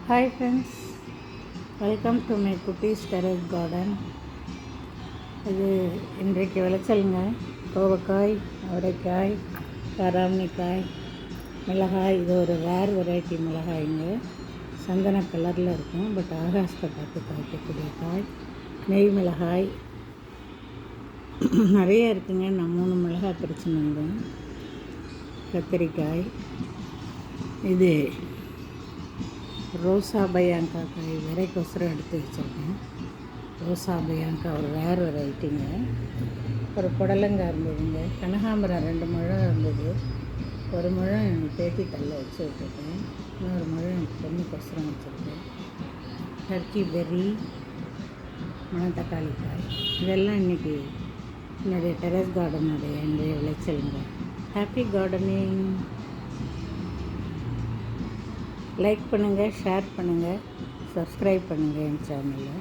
Hi friends, welcome to my குட்டீஸ் terrace garden. இது இன்றைக்கு விளைச்சலுங்க. கோவக்காய், அவரைக்காய், காராமணிக்காய், மிளகாய். இது ஒரு ரேர் வெரைட்டி மிளகாய்ங்க. சந்தன கலரில் இருக்கும், பட் ஆகாசத்தை பார்த்து காய்க்கக்கூடிய காய். நெய் மிளகாய் நிறைய இருக்குங்க. நான் 3 மிளகாய் பிரித்து வந்தேன். கத்திரிக்காய், இது ரோசா பயாங்கா காய் விரைக்கொசரம் எடுத்து வச்சுருக்கேன். ரோசா பயாங்கா ஒரு ரேர் வெரைட்டிங்க. ஒரு புடலங்காய் இருந்ததுங்க. கனகாம்பரம் 2 முழம் இருந்தது. ஒரு முழம் என் பேத்தி தள்ள வச்சு விட்டுருக்கேன். இன்னொரு முழம் எனக்கு பொண்ணுக்கொசரம் வச்சுருக்கேன். டர்க்கி பெர்ரி, மணத்தக்காளி காய். இதெல்லாம் இன்றைக்கி என்னுடைய டெரஸ் கார்டனுடைய என்னுடைய விளைச்சலுங்க. Happy gardening. லைக் பண்ணுங்கள், ஷேர் பண்ணுங்கள், சப்ஸ்கிரைப் பண்ணுங்கள் என் சேனலை.